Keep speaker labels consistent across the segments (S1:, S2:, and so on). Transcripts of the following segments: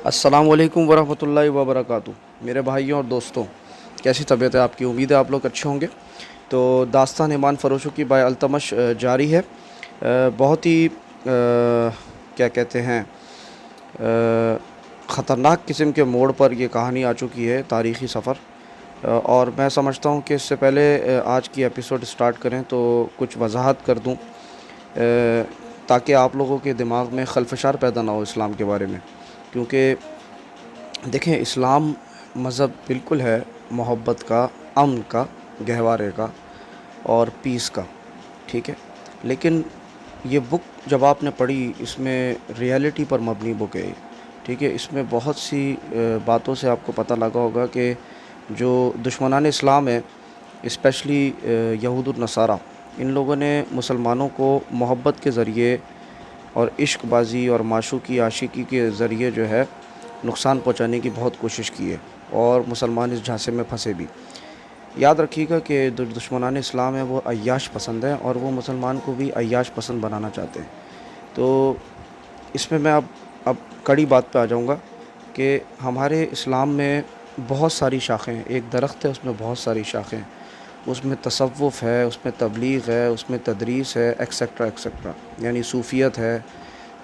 S1: السلام علیکم ورحمۃ اللہ وبرکاتہ۔ میرے بھائیوں اور دوستوں، کیسی طبیعت ہے آپ کی؟ امید ہے آپ لوگ اچھے ہوں گے۔ تو داستان ایمان فروشوں کی بائے التمش جاری ہے۔ بہت ہی کیا کہتے ہیں خطرناک قسم کے موڑ پر یہ کہانی آ چکی ہے، تاریخی سفر۔ اور میں سمجھتا ہوں کہ اس سے پہلے آج کی ایپیسوڈ سٹارٹ کریں تو کچھ وضاحت کر دوں، تاکہ آپ لوگوں کے دماغ میں خلفشار پیدا نہ ہو اسلام کے بارے میں۔ کیونکہ دیکھیں، اسلام مذہب بالکل ہے محبت کا، امن کا، گہوارے کا اور پیس کا، ٹھیک ہے۔ لیکن یہ بک جب آپ نے پڑھی، اس میں ریئلٹی پر مبنی بک ہے، ٹھیک ہے۔ اس میں بہت سی باتوں سے آپ کو پتہ لگا ہوگا کہ جو دشمنان اسلام ہے، اسپیشلی یہود النصارہ، ان لوگوں نے مسلمانوں کو محبت کے ذریعے اور عشق بازی اور معشوقی عاشقی کے ذریعے جو ہے نقصان پہنچانے کی بہت کوشش کی ہے، اور مسلمان اس جھانسے میں پھنسے بھی۔ یاد رکھیے گا کہ دشمنان اسلام ہیں وہ عیاش پسند ہیں، اور وہ مسلمان کو بھی عیاش پسند بنانا چاہتے ہیں۔ تو اس میں اب کڑی بات پہ آ جاؤں گا کہ ہمارے اسلام میں بہت ساری شاخیں ہیں۔ ایک درخت ہے، اس میں بہت ساری شاخیں ہیں۔ اس میں تصوف ہے، اس میں تبلیغ ہے، اس میں تدریس ہے، ایکسیکٹرا ایکسیکٹرا، یعنی صوفیت ہے،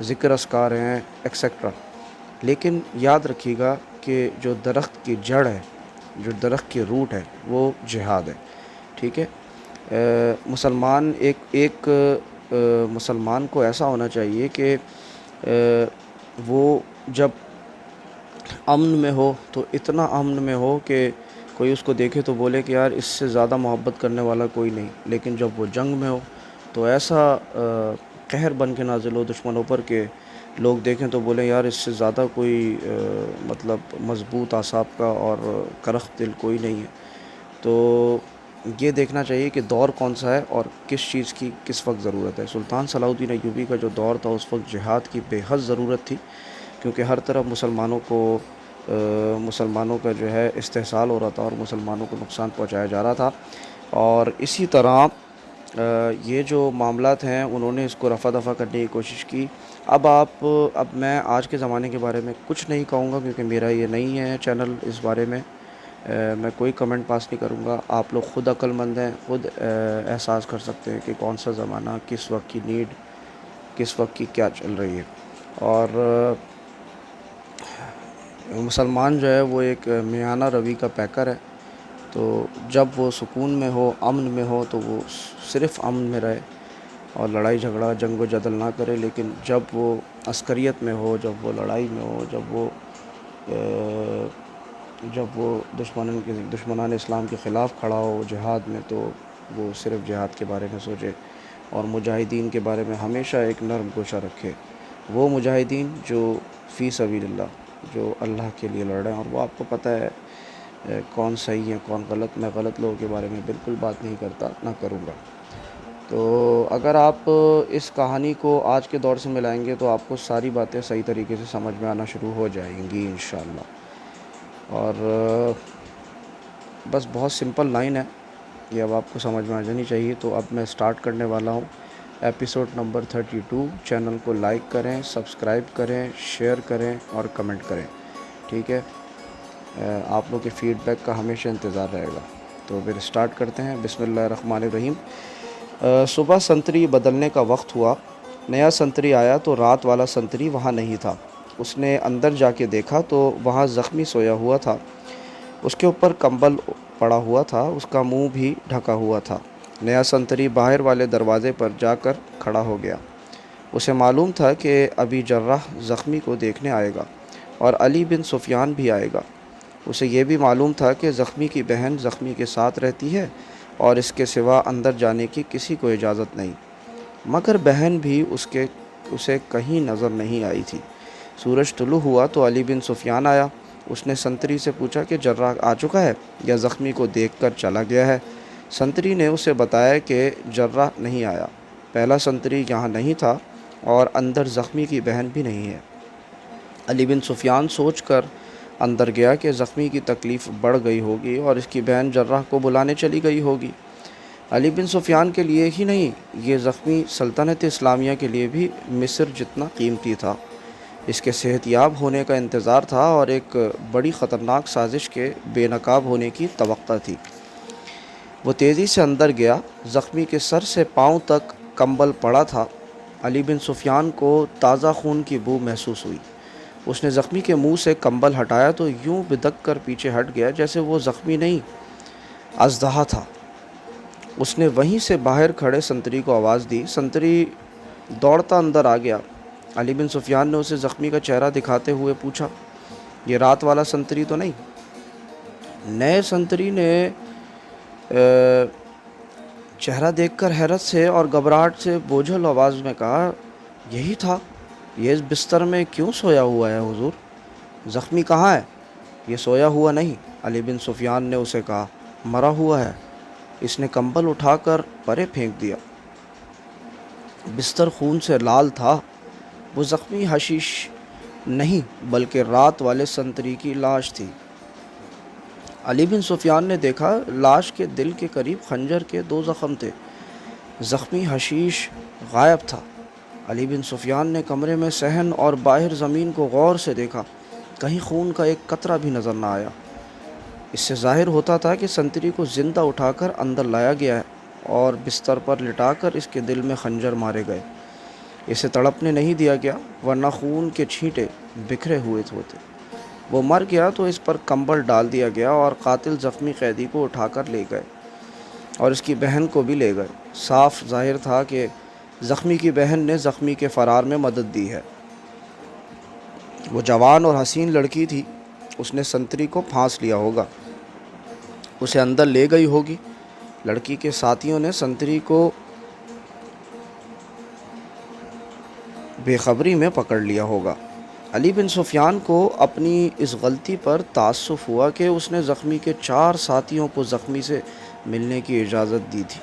S1: ذکر اذکار ہیں، ایکسیکٹرا۔ لیکن یاد رکھیے گا کہ جو درخت کی جڑ ہے، جو درخت کی روٹ ہے، وہ جہاد ہے، ٹھیک ہے۔ مسلمان ایک مسلمان کو ایسا ہونا چاہیے کہ وہ جب امن میں ہو تو اتنا امن میں ہو کہ کوئی اس کو دیکھے تو بولے کہ یار اس سے زیادہ محبت کرنے والا کوئی نہیں۔ لیکن جب وہ جنگ میں ہو تو ایسا قہر بن کے نازل ہو دشمنوں پر کہ لوگ دیکھیں تو بولیں یار اس سے زیادہ کوئی مطلب مضبوط اعصاب کا اور کرخت دل کوئی نہیں ہے۔ تو یہ دیکھنا چاہیے کہ دور کون سا ہے اور کس چیز کی کس وقت ضرورت ہے۔ سلطان صلاح الدین ایوبی کا جو دور تھا، اس وقت جہاد کی بے حد ضرورت تھی، کیونکہ ہر طرف مسلمانوں کا جو ہے استحصال ہو رہا تھا اور مسلمانوں کو نقصان پہنچایا جا رہا تھا۔ اور اسی طرح یہ جو معاملات ہیں انہوں نے اس کو رفع دفع کرنے کی کوشش کی۔ اب میں آج کے زمانے کے بارے میں کچھ نہیں کہوں گا، کیونکہ میرا یہ نہیں ہے چینل، اس بارے میں میں کوئی کمنٹ پاس نہیں کروں گا۔ آپ لوگ خود عقل مند ہیں، خود احساس کر سکتے ہیں کہ کون سا زمانہ، کس وقت کی نیڈ، کس وقت کی کیا چل رہی ہے۔ اور مسلمان جو ہے وہ ایک میانہ روی کا پیکر ہے۔ تو جب وہ سکون میں ہو، امن میں ہو، تو وہ صرف امن میں رہے اور لڑائی جھگڑا، جنگ و جدل نہ کرے۔ لیکن جب وہ عسکریت میں ہو، جب وہ لڑائی میں ہو، جب وہ دشمنان اسلام کے خلاف کھڑا ہو جہاد میں، تو وہ صرف جہاد کے بارے میں سوچے اور مجاہدین کے بارے میں ہمیشہ ایک نرم گوشہ رکھے۔ وہ مجاہدین جو فی سبیل اللہ، جو اللہ کے لیے لڑ رہے ہیں، اور وہ آپ کو پتہ ہے کون صحیح ہے کون غلط۔ میں غلط لوگوں کے بارے میں بالکل بات نہیں کرتا، نہ کروں گا۔ تو اگر آپ اس کہانی کو آج کے دور سے ملائیں گے تو آپ کو ساری باتیں صحیح طریقے سے سمجھ میں آنا شروع ہو جائیں گی انشاءاللہ۔ اور بس بہت سمپل لائن ہے، یہ اب آپ کو سمجھ میں آ جانی چاہیے۔ تو اب میں سٹارٹ کرنے والا ہوں ایپیسوڈ نمبر 32۔ چینل کو لائک کریں، سبسکرائب کریں، شیئر کریں اور کمنٹ کریں، ٹھیک ہے۔ آپ لوگ کے فیڈ بیک کا ہمیشہ انتظار رہے گا۔ تو پھر سٹارٹ کرتے ہیں۔ بسم اللہ الرحمن الرحیم۔ صبح سنتری بدلنے کا وقت ہوا۔ نیا سنتری آیا تو رات والا سنتری وہاں نہیں تھا۔ اس نے اندر جا کے دیکھا تو وہاں زخمی سویا ہوا تھا۔ اس کے اوپر کمبل پڑا ہوا تھا، اس کا منہ بھی ڈھکا ہوا تھا۔ نیا سنتری باہر والے دروازے پر جا کر کھڑا ہو گیا۔ اسے معلوم تھا کہ ابھی جراح زخمی کو دیکھنے آئے گا اور علی بن سفیان بھی آئے گا۔ اسے یہ بھی معلوم تھا کہ زخمی کی بہن زخمی کے ساتھ رہتی ہے اور اس کے سوا اندر جانے کی کسی کو اجازت نہیں، مگر بہن بھی اسے کہیں نظر نہیں آئی تھی۔ سورج طلوع ہوا تو علی بن سفیان آیا۔ اس نے سنتری سے پوچھا کہ جراح آ چکا ہے یا زخمی کو دیکھ کر چلا گیا ہے؟ سنتری نے اسے بتایا کہ جراح نہیں آیا، پہلا سنتری یہاں نہیں تھا اور اندر زخمی کی بہن بھی نہیں ہے۔ علی بن سفیان سوچ کر اندر گیا کہ زخمی کی تکلیف بڑھ گئی ہوگی اور اس کی بہن جراح کو بلانے چلی گئی ہوگی۔ علی بن سفیان کے لیے ہی نہیں، یہ زخمی سلطنت اسلامیہ کے لیے بھی مصر جتنا قیمتی تھا۔ اس کے صحت یاب ہونے کا انتظار تھا اور ایک بڑی خطرناک سازش کے بے نقاب ہونے کی توقع تھی۔ وہ تیزی سے اندر گیا۔ زخمی کے سر سے پاؤں تک کمبل پڑا تھا۔ علی بن سفیان کو تازہ خون کی بو محسوس ہوئی۔ اس نے زخمی کے منہ سے کمبل ہٹایا تو یوں بدک کر پیچھے ہٹ گیا جیسے وہ زخمی نہیں، اژدہا تھا۔ اس نے وہیں سے باہر کھڑے سنتری کو آواز دی۔ سنتری دوڑتا اندر آ گیا۔ علی بن سفیان نے اسے زخمی کا چہرہ دکھاتے ہوئے پوچھا، یہ رات والا سنتری تو نہیں؟ نئے سنتری نے چہرہ دیکھ کر حیرت سے اور گھبراہٹ سے بوجھل آواز میں کہا، یہی تھا۔ یہ اس بستر میں کیوں سویا ہوا ہے حضور؟ زخمی کہاں ہے؟ یہ سویا ہوا نہیں، علی بن سفیان نے اسے کہا، مرا ہوا ہے۔ اس نے کمبل اٹھا کر پرے پھینک دیا۔ بستر خون سے لال تھا۔ وہ زخمی حشیش نہیں بلکہ رات والے سنتری کی لاش تھی۔ علی بن سفیان نے دیکھا لاش کے دل کے قریب خنجر کے 2 زخم تھے۔ زخمی حشیش غائب تھا۔ علی بن سفیان نے کمرے میں صحن اور باہر زمین کو غور سے دیکھا۔ کہیں خون کا ایک قطرہ بھی نظر نہ آیا۔ اس سے ظاہر ہوتا تھا کہ سنتری کو زندہ اٹھا کر اندر لایا گیا ہے اور بستر پر لٹا کر اس کے دل میں خنجر مارے گئے۔ اسے تڑپنے نہیں دیا گیا ورنہ خون کے چھینٹے بکھرے ہوئے ہوتے۔ وہ مر گیا تو اس پر کمبل ڈال دیا گیا اور قاتل زخمی قیدی کو اٹھا کر لے گئے اور اس کی بہن کو بھی لے گئے۔ صاف ظاہر تھا کہ زخمی کی بہن نے زخمی کے فرار میں مدد دی ہے۔ وہ جوان اور حسین لڑکی تھی۔ اس نے سنتری کو پھانس لیا ہوگا، اسے اندر لے گئی ہوگی۔ لڑکی کے ساتھیوں نے سنتری کو بے خبری میں پکڑ لیا ہوگا۔ علی بن سفیان کو اپنی اس غلطی پر تأسف ہوا کہ اس نے زخمی کے 4 ساتھیوں کو زخمی سے ملنے کی اجازت دی تھی۔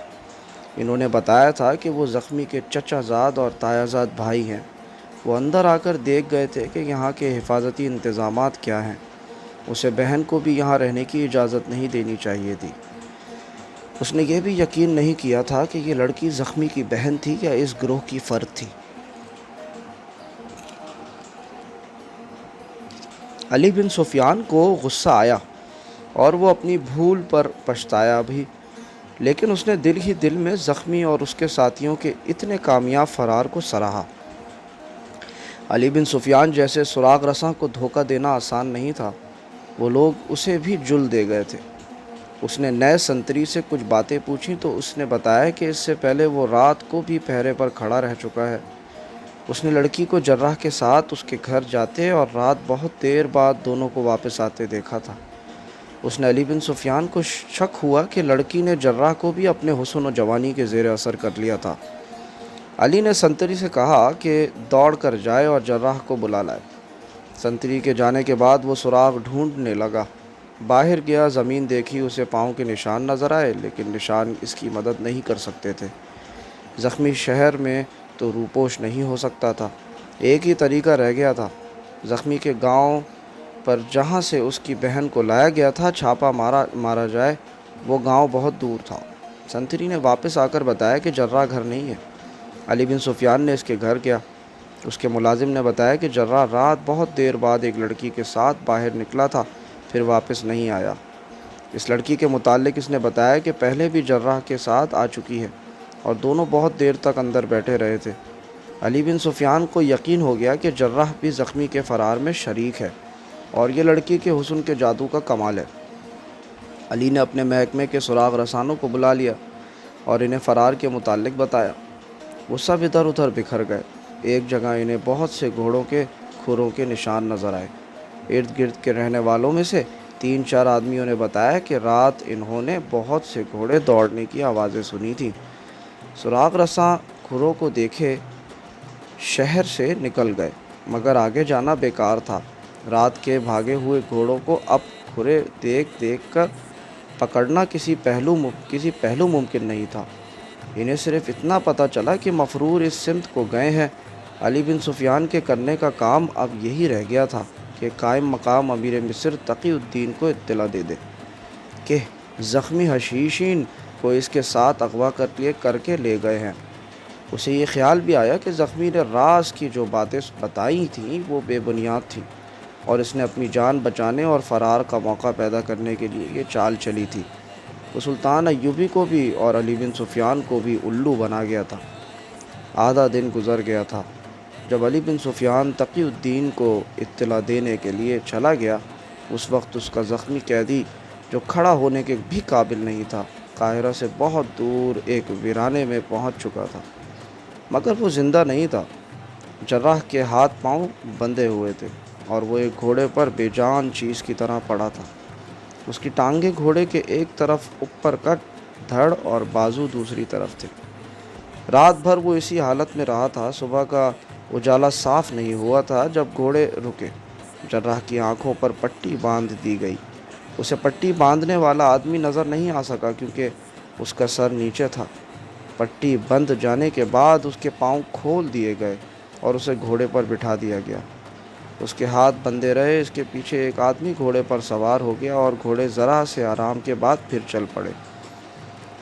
S1: انہوں نے بتایا تھا کہ وہ زخمی کے چچا زاد اور تایا زاد بھائی ہیں۔ وہ اندر آ کر دیکھ گئے تھے کہ یہاں کے حفاظتی انتظامات کیا ہیں۔ اسے بہن کو بھی یہاں رہنے کی اجازت نہیں دینی چاہیے تھی۔ اس نے یہ بھی یقین نہیں کیا تھا کہ یہ لڑکی زخمی کی بہن تھی یا اس گروہ کی فرد تھی۔ علی بن سفیان کو غصہ آیا اور وہ اپنی بھول پر پچھتایا بھی، لیکن اس نے دل ہی دل میں زخمی اور اس کے ساتھیوں کے اتنے کامیاب فرار کو سراہا۔ علی بن سفیان جیسے سراغ رساں کو دھوکہ دینا آسان نہیں تھا۔ وہ لوگ اسے بھی جل دے گئے تھے۔ اس نے نئے سنتری سے کچھ باتیں پوچھیں تو اس نے بتایا کہ اس سے پہلے وہ رات کو بھی پہرے پر کھڑا رہ چکا ہے۔ اس نے لڑکی کو جراح کے ساتھ اس کے گھر جاتے اور رات بہت دیر بعد دونوں کو واپس آتے دیکھا تھا۔ اس نے علی بن سفیان کو شک ہوا کہ لڑکی نے جراح کو بھی اپنے حسن و جوانی کے زیر اثر کر لیا تھا۔ علی نے سنتری سے کہا کہ دوڑ کر جائے اور جراح کو بلا لائے۔ سنتری کے جانے کے بعد وہ سراغ ڈھونڈنے لگا۔ باہر گیا، زمین دیکھی، اسے پاؤں کے نشان نظر آئے لیکن نشان اس کی مدد نہیں کر سکتے تھے۔ زخمی شہر میں تو روپوش نہیں ہو سکتا تھا۔ ایک ہی طریقہ رہ گیا تھا، زخمی کے گاؤں پر جہاں سے اس کی بہن کو لایا گیا تھا چھاپا مارا جائے۔ وہ گاؤں بہت دور تھا۔ سنتری نے واپس آ کر بتایا کہ جراح گھر نہیں ہے۔ علی بن سفیان نے اس کے گھر گیا۔ اس کے ملازم نے بتایا کہ جراح رات بہت دیر بعد ایک لڑکی کے ساتھ باہر نکلا تھا، پھر واپس نہیں آیا۔ اس لڑکی کے متعلق اس نے بتایا کہ پہلے بھی جراح کے ساتھ آ چکی ہے اور دونوں بہت دیر تک اندر بیٹھے رہے تھے۔ علی بن سفیان کو یقین ہو گیا کہ جراح بھی زخمی کے فرار میں شریک ہے اور یہ لڑکی کے حسن کے جادو کا کمال ہے۔ علی نے اپنے محکمے کے سراغ رسانوں کو بلا لیا اور انہیں فرار کے متعلق بتایا۔ وہ سب ادھر ادھر بکھر گئے۔ ایک جگہ انہیں بہت سے گھوڑوں کے کھروں کے نشان نظر آئے۔ ارد گرد کے رہنے والوں میں سے 3-4 آدمیوں نے بتایا کہ رات انہوں نے بہت سے گھوڑے دوڑنے کی آوازیں سنی تھیں۔ سراغ رساں کھروں کو دیکھے شہر سے نکل گئے مگر آگے جانا بیکار تھا۔ رات کے بھاگے ہوئے گھوڑوں کو اب کھرے دیکھ کر پکڑنا کسی پہلو ممکن نہیں تھا۔ انہیں صرف اتنا پتہ چلا کہ مفرور اس سمت کو گئے ہیں۔ علی بن سفیان کے کرنے کا کام اب یہی رہ گیا تھا کہ قائم مقام امیر مصر تقی الدین کو اطلاع دے دے کہ زخمی حشیشین کو اس کے ساتھ اغوا کر کے لے گئے ہیں۔ اسے یہ خیال بھی آیا کہ زخمی نے راز کی جو باتیں بتائی تھیں وہ بے بنیاد تھیں، اور اس نے اپنی جان بچانے اور فرار کا موقع پیدا کرنے کے لیے یہ چال چلی تھی۔ وہ سلطان ایوبی کو بھی اور علی بن سفیان کو بھی الو بنا گیا تھا۔ آدھا دن گزر گیا تھا۔ جب علی بن سفیان تقی الدین کو اطلاع دینے کے لیے چلا گیا، اس وقت اس کا زخمی قیدی جو کھڑا ہونے کے بھی قابل نہیں تھا، قاہرہ سے بہت دور ایک ویرانے میں پہنچ چکا تھا، مگر وہ زندہ نہیں تھا۔ جراح کے ہاتھ پاؤں بندھے ہوئے تھے اور وہ ایک گھوڑے پر بے جان چیز کی طرح پڑا تھا۔ اس کی ٹانگیں گھوڑے کے ایک طرف اوپر کٹ، دھڑ اور بازو دوسری طرف تھے۔ رات بھر وہ اسی حالت میں رہا تھا۔ صبح کا اجالا صاف نہیں ہوا تھا جب گھوڑے رکے۔ جراح کی آنکھوں پر پٹی باندھ دی گئی۔ اسے پٹی باندھنے والا آدمی نظر نہیں آ سکا کیونکہ اس کا سر نیچے تھا۔ پٹی بندھ جانے کے بعد اس کے پاؤں کھول دیے گئے اور اسے گھوڑے پر بٹھا دیا گیا۔ اس کے ہاتھ بندھے رہے۔ اس کے پیچھے ایک آدمی گھوڑے پر سوار ہو گیا اور گھوڑے ذرا سے آرام کے بعد پھر چل پڑے۔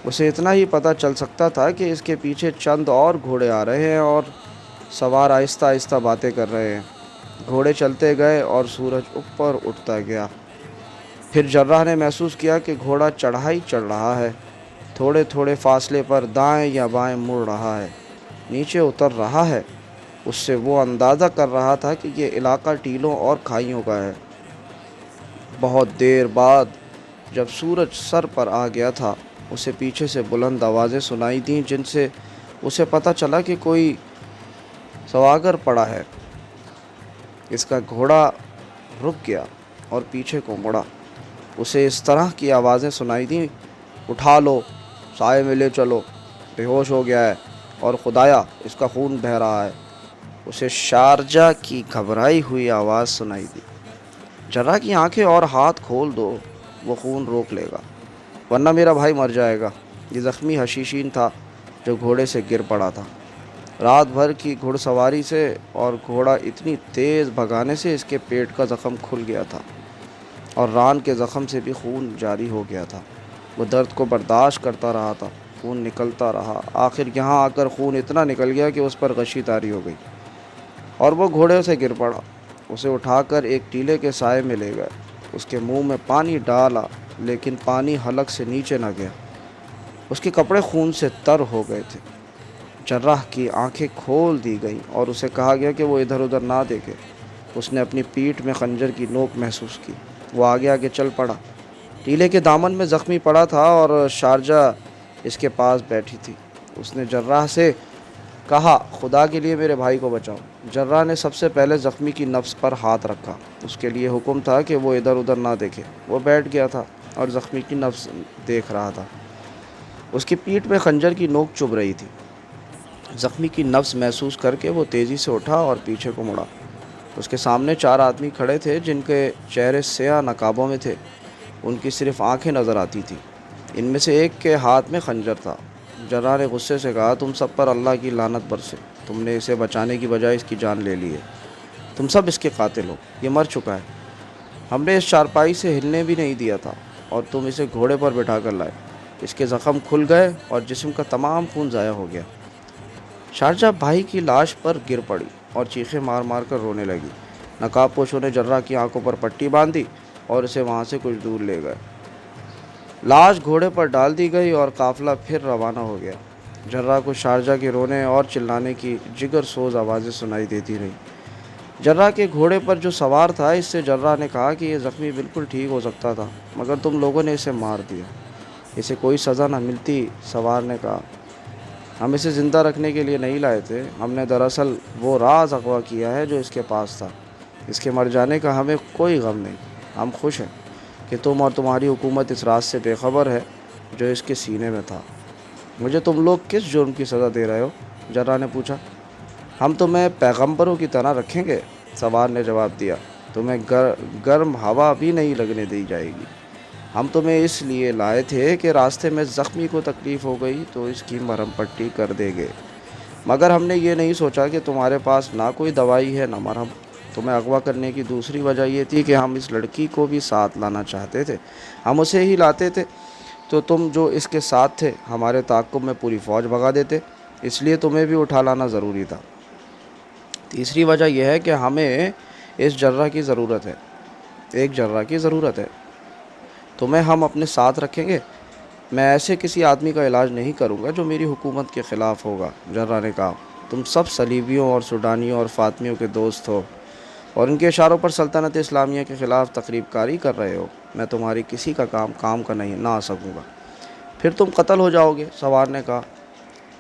S1: اسے اتنا ہی پتہ چل سکتا تھا کہ اس کے پیچھے چند اور گھوڑے آ رہے ہیں اور سوار آہستہ آہستہ باتیں کر رہے ہیں۔ گھوڑے چلتے گئے اور سورج اوپر اٹھتا گیا۔ پھر جراح نے محسوس کیا کہ گھوڑا چڑھائی چڑھ رہا ہے، تھوڑے تھوڑے فاصلے پر دائیں یا بائیں مڑ رہا ہے، نیچے اتر رہا ہے۔ اس سے وہ اندازہ کر رہا تھا کہ یہ علاقہ ٹیلوں اور کھائیوں کا ہے۔ بہت دیر بعد جب سورج سر پر آ گیا تھا، اسے پیچھے سے بلند آوازیں سنائی دیں جن سے اسے پتہ چلا کہ کوئی سواگر پڑا ہے۔ اس کا گھوڑا رک گیا اور پیچھے کو مڑا۔ اسے اس طرح کی آوازیں سنائی دیں: اٹھا لو، سائے میں لے چلو، بے ہوش ہو گیا ہے، اور خدایا اس کا خون بہہ رہا ہے۔ اسے شارجہ کی گھبرائی ہوئی آواز سنائی دی: جراح کی آنکھیں اور ہاتھ کھول دو، وہ خون روک لے گا، ورنہ میرا بھائی مر جائے گا۔ یہ زخمی حشیشین تھا جو گھوڑے سے گر پڑا تھا۔ رات بھر کی گھڑ سواری سے اور گھوڑا اتنی تیز بھگانے سے اس کے پیٹ کا زخم کھل گیا تھا اور ران کے زخم سے بھی خون جاری ہو گیا تھا۔ وہ درد کو برداشت کرتا رہا تھا، خون نکلتا رہا۔ آخر یہاں آ کر خون اتنا نکل گیا کہ اس پر غشی طاری ہو گئی اور وہ گھوڑے سے گر پڑا۔ اسے اٹھا کر ایک ٹیلے کے سائے میں لے گئے۔ اس کے منہ میں پانی ڈالا لیکن پانی حلق سے نیچے نہ گیا۔ اس کے کپڑے خون سے تر ہو گئے تھے۔ جراح کی آنکھیں کھول دی گئیں اور اسے کہا گیا کہ وہ ادھر ادھر نہ دیکھے۔ اس نے اپنی پیٹھ میں خنجر کی نوک محسوس کی۔ وہ آگے آگے چل پڑا۔ ٹیلے کے دامن میں زخمی پڑا تھا اور شارجہ اس کے پاس بیٹھی تھی۔ اس نے جراح سے کہا: خدا کے لیے میرے بھائی کو بچاؤ۔ جراح نے سب سے پہلے زخمی کی نبض پر ہاتھ رکھا۔ اس کے لیے حکم تھا کہ وہ ادھر ادھر نہ دیکھے۔ وہ بیٹھ گیا تھا اور زخمی کی نبض دیکھ رہا تھا۔ اس کی پیٹھ میں خنجر کی نوک چبھ رہی تھی۔ زخمی کی نبض محسوس کر کے وہ تیزی سے اٹھا اور پیچھے کو مڑا۔ اس کے سامنے 4 آدمی کھڑے تھے جن کے چہرے سیاہ نقابوں میں تھے۔ ان کی صرف آنکھیں نظر آتی تھیں۔ ان میں سے ایک کے ہاتھ میں خنجر تھا۔ جراح نے غصے سے کہا: تم سب پر اللہ کی لعنت برسے، تم نے اسے بچانے کی بجائے اس کی جان لے لی ہے۔ تم سب اس کے قاتل ہو۔ یہ مر چکا ہے۔ ہم نے اس چارپائی سے ہلنے بھی نہیں دیا تھا اور تم اسے گھوڑے پر بٹھا کر لائے۔ اس کے زخم کھل گئے اور جسم کا تمام خون ضائع ہو گیا۔ شارجہ بھائی کی لاش پر گر پڑی اور چیخیں مار مار کر رونے لگی۔ نقاب پوشوں نے جراح کی آنکھوں پر پٹی باندھی اور اسے وہاں سے کچھ دور لے گئے۔ لاش گھوڑے پر ڈال دی گئی اور قافلہ پھر روانہ ہو گیا۔ جراح کو شارجہ کے رونے اور چلانے کی جگر سوز آوازیں سنائی دیتی رہیں۔ جراح کے گھوڑے پر جو سوار تھا، اس سے جراح نے کہا کہ یہ زخمی بالکل ٹھیک ہو سکتا تھا، مگر تم لوگوں نے اسے مار دیا۔ اسے کوئی سزا نہ ملتی۔ سوار نے کہا: ہم اسے زندہ رکھنے کے لیے نہیں لائے تھے، ہم نے دراصل وہ راز اغوا کیا ہے جو اس کے پاس تھا۔ اس کے مر جانے کا ہمیں کوئی غم نہیں۔ ہم خوش ہیں کہ تم اور تمہاری حکومت اس راز سے بے خبر ہے جو اس کے سینے میں تھا۔ مجھے تم لوگ کس جرم کی سزا دے رہے ہو؟ جراح نے پوچھا۔ ہم تمہیں پیغمبروں کی طرح رکھیں گے، سوار نے جواب دیا۔ تمہیں گرم ہوا بھی نہیں لگنے دی جائے گی۔ ہم تمہیں اس لیے لائے تھے کہ راستے میں زخمی کو تکلیف ہو گئی تو اس کی مرہم پٹی کر دیں گے، مگر ہم نے یہ نہیں سوچا کہ تمہارے پاس نہ کوئی دوائی ہے نہ مرہم۔ تمہیں اغوا کرنے کی دوسری وجہ یہ تھی کہ ہم اس لڑکی کو بھی ساتھ لانا چاہتے تھے۔ ہم اسے ہی لاتے تھے تو تم جو اس کے ساتھ تھے ہمارے تعاقب میں پوری فوج بھگا دیتے۔ اس لیے تمہیں بھی اٹھا لانا ضروری تھا۔ تیسری وجہ یہ ہے کہ ہمیں اس جرہ کی ضرورت ہے، ایک جرہ کی ضرورت ہے۔ تمہیں ہم اپنے ساتھ رکھیں گے۔ میں ایسے کسی آدمی کا علاج نہیں کروں گا جو میری حکومت کے خلاف ہوگا۔ جرہ نے کہا، تم سب صلیبیوں اور سوڈانیوں اور فاطمیوں کے دوست ہو اور ان کے اشاروں پر سلطنت اسلامیہ کے خلاف تقریب کاری کر رہے ہو۔ میں تمہاری کسی کا کام کا نہیں نہ آ سکوں گا، پھر تم قتل ہو جاؤ گے۔ سوار نے کہا،